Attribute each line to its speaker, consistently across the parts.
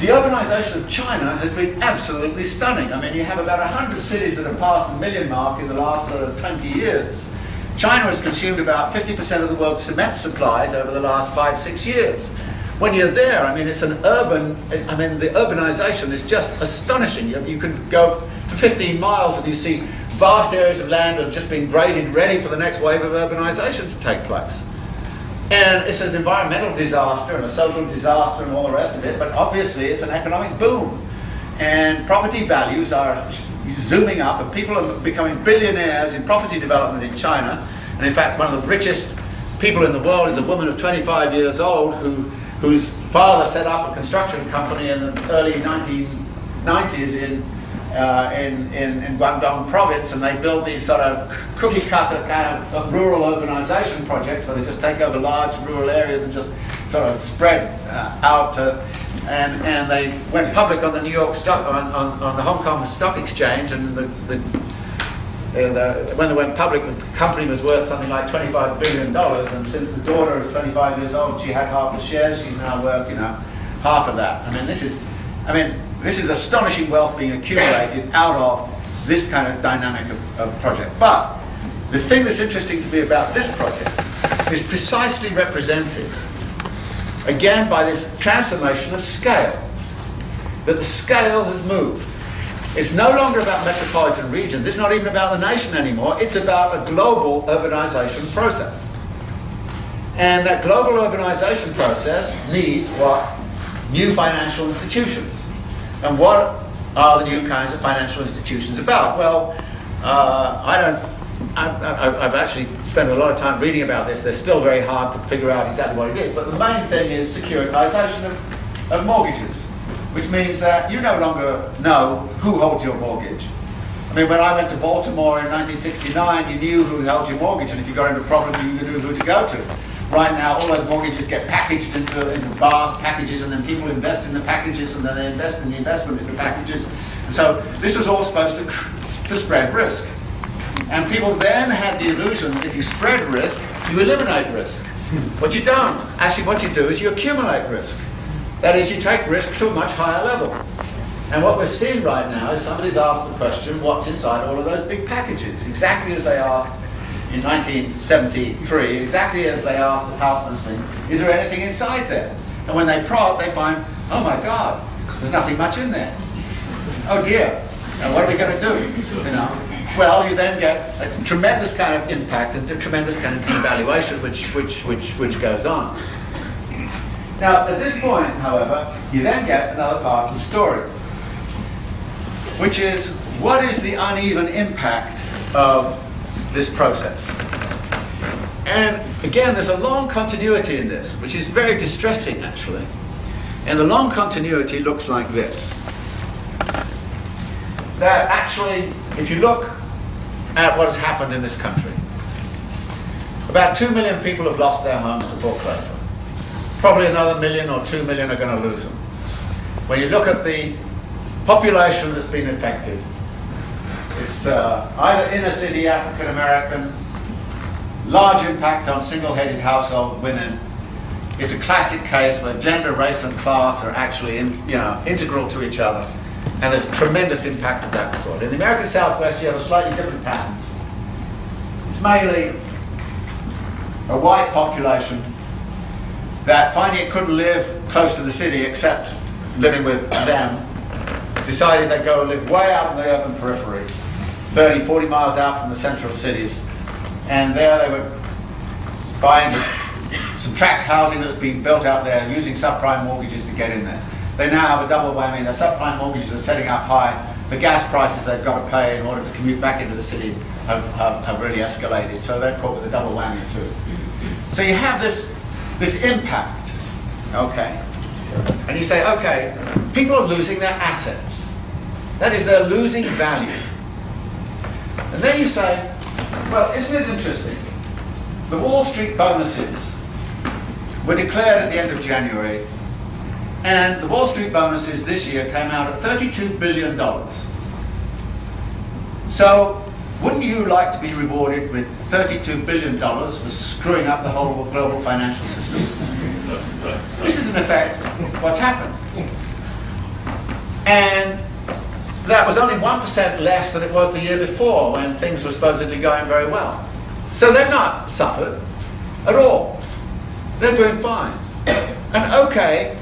Speaker 1: the urbanization of China has been absolutely stunning. I mean, you have about 100 cities that have passed the million mark in the last sort of 20 years. China has consumed about 50% of the world's cement supplies over the last 5-6 years. When you're there, I mean, it's an urban, I mean, the urbanization is just astonishing. You can go for 15 miles and you see vast areas of land that are just being graded, ready for the next wave of urbanization to take place. And it's an environmental disaster and a social disaster and all the rest of it, but obviously it's an economic boom. And property values are zooming up, and people are becoming billionaires in property development in China. And in fact, one of the richest people in the world is a woman of 25 years old whose father set up a construction company in the early 1990s in Guangdong province, and they build these sort of cookie cutter kind of rural urbanization projects where they just take over large rural areas and just sort of spread out and they went public on the New York stock, on the Hong Kong Stock Exchange, and when they went public, the company was worth something like $25 billion, and since the daughter is 25 years old, she had half the shares. She's now worth, half of that. I mean, this is astonishing wealth being accumulated out of this kind of dynamic of project. But the thing that's interesting to me about this project is precisely represented, again, by this transformation of scale, that the scale has moved. It's no longer about metropolitan regions. It's not even about the nation anymore. It's about a global urbanization process. And that global urbanization process needs what? New financial institutions. And what are the new kinds of financial institutions about? Well, I've actually spent a lot of time reading about this. They're still very hard to figure out exactly what it is. But the main thing is securitization of mortgages, which means that you no longer know who holds your mortgage. I mean, when I went to Baltimore in 1969, you knew who held your mortgage, and if you got into a problem, you knew who to go to. Right now, all those mortgages get packaged into vast packages, and then people invest in the packages, and then they invest in the investment in the packages. And so this was all supposed to spread risk. And people then had the illusion that if you spread risk, you eliminate risk. But you don't. Actually, what you do is you accumulate risk. That is, you take risk to a much higher level. And what we're seeing right now is somebody's asked the question, what's inside all of those big packages? Exactly as they asked in 1973, exactly as they asked the Houseman's thing, is there anything inside there? And when they prod, they find, oh my God, there's nothing much in there. Oh dear, now what are we going to do? Well, you then get a tremendous kind of impact and a tremendous kind of devaluation which goes on. Now, at this point, however, you then get another part of the story, which is, what is the uneven impact of this process? And again, there's a long continuity in this, which is very distressing, actually. And the long continuity looks like this. That actually, if you look at what has happened in this country, about 2 million people have lost their homes to foreclosure. Probably another 1 million or 2 million are going to lose them. When you look at the population that's been affected, it's either inner city African American, large impact on single-headed household women. It's a classic case where gender, race, and class are actually integral to each other, and there's tremendous impact of that sort. In the American Southwest, you have a slightly different pattern. It's mainly a white population that, finding it couldn't live close to the city except living with them, decided they'd go and live way out in the urban periphery, 30, 40 miles out from the central cities. And there they were buying some tract housing that was being built out there, using subprime mortgages to get in there. They now have a double whammy. Their subprime mortgages are setting up high. The gas prices they've got to pay in order to commute back into the city have really escalated. So they're caught with a double whammy too. So you have this impact, okay? And you say, okay, people are losing their assets. That is, they're losing value. And then you say, well, isn't it interesting? The Wall Street bonuses were declared at the end of January, and the Wall Street bonuses this year came out at $32 billion. So, wouldn't you like to be rewarded with $32 billion for screwing up the whole global financial system? This is in effect what's happened. And that was only 1% less than it was the year before, when things were supposedly going very well. So they've not suffered at all. They're doing fine. And okay,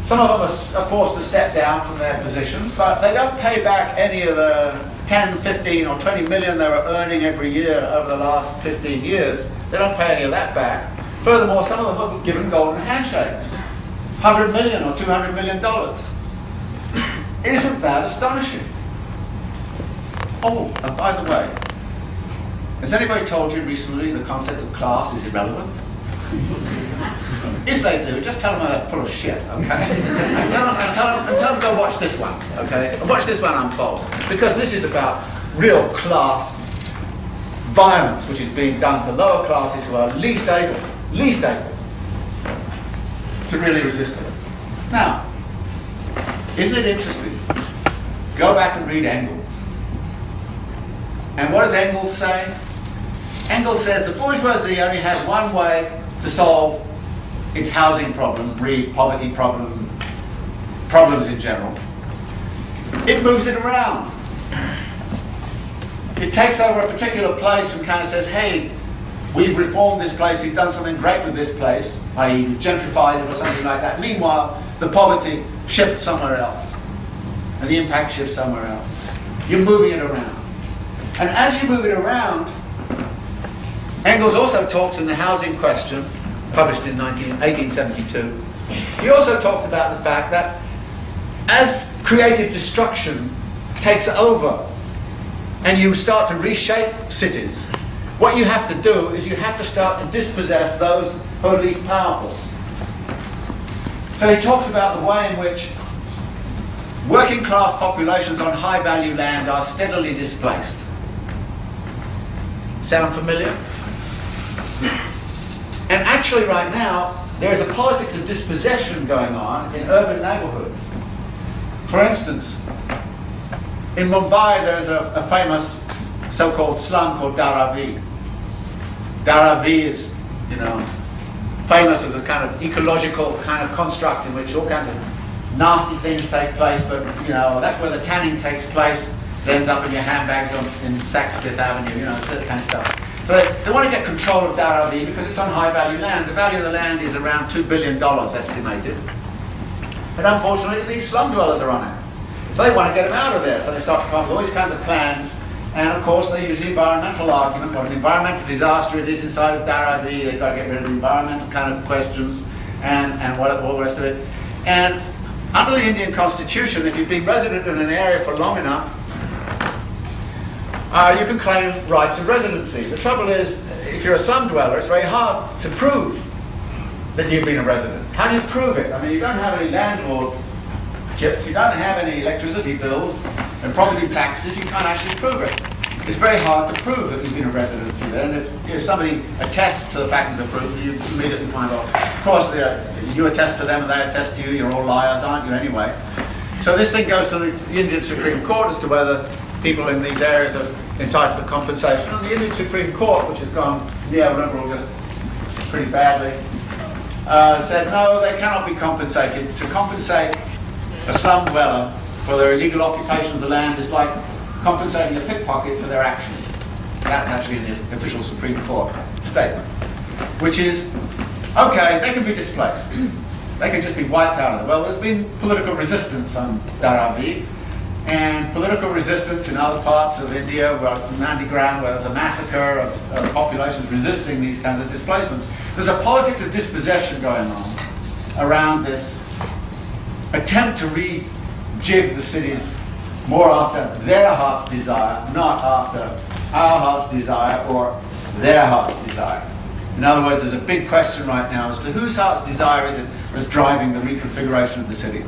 Speaker 1: some of them are forced to step down from their positions, but they don't pay back any of the 10, 15 or 20 million they were earning every year over the last 15 years. They don't pay any of that back. Furthermore, some of them have given golden handshakes. $100 million or $200 million. Isn't that astonishing? Oh, and by the way, has anybody told you recently the concept of class is irrelevant? If they do, just tell them they're full of shit, okay? And tell them go watch this one, okay? And watch this one unfold. Because this is about real class violence which is being done to lower classes who are least able to really resist it. Now, isn't it interesting? Go back and read Engels. And what does Engels say? Engels says the bourgeoisie only has one way to solve its housing problem, read poverty problem, problems in general. It moves it around. It takes over a particular place and kind of says, hey, we've reformed this place, we've done something great with this place, i.e. gentrified it or something like that. Meanwhile, the poverty shifts somewhere else, and the impact shifts somewhere else. You're moving it around. And as you move it around, Engels also talks in The Housing Question, published in 1872, he also talks about the fact that as creative destruction takes over and you start to reshape cities, what you have to do is you have to start to dispossess those who are least powerful. So he talks about the way in which working class populations on high value land are steadily displaced. Sound familiar? And actually right now, there is a politics of dispossession going on in urban neighborhoods. For instance, in Mumbai there is a famous so-called slum called Dharavi. Dharavi is, famous as a kind of ecological kind of construct in which all kinds of nasty things take place, but that's where the tanning takes place. It ends up in your handbags in Saks Fifth Avenue, that kind of stuff. So they want to get control of Dharavi because it's on high-value land. The value of the land is around $2 billion estimated. And unfortunately, these slum dwellers are on it. So they want to get them out of there. So they start to come up with all these kinds of plans. And of course, they use the environmental argument. What an environmental disaster it is inside of Dharavi. They've got to get rid of the environmental kind of questions and all the rest of it. And under the Indian Constitution, if you've been resident in an area for long enough, you can claim rights of residency. The trouble is, if you're a slum dweller, it's very hard to prove that you've been a resident. How do you prove it? I mean, you don't have any landlord kits, you don't have any electricity bills and property taxes, you can't actually prove it. It's very hard to prove that you've been a residency there, and if somebody attests to the fact of the proof, you immediately find out. Of course, you attest to them and they attest to you, you're all liars, aren't you, anyway? So this thing goes to the Indian Supreme Court as to whether people in these areas are entitled to compensation. And the Indian Supreme Court, which has gone neoliberal just pretty badly, said no, they cannot be compensated. To compensate a slum dweller for their illegal occupation of the land is like compensating a pickpocket for their actions. That's actually in the official Supreme Court statement, which is, okay, they can be displaced. They can just be wiped out of it. Well, there's been political resistance on Dharavi, and political resistance in other parts of India, where Nandigram, where there's a massacre of populations resisting these kinds of displacements. There's a politics of dispossession going on around this attempt to rejig the cities more after their heart's desire, not after our heart's desire or their heart's desire. In other words, there's a big question right now as to whose heart's desire is it that's driving the reconfiguration of the city.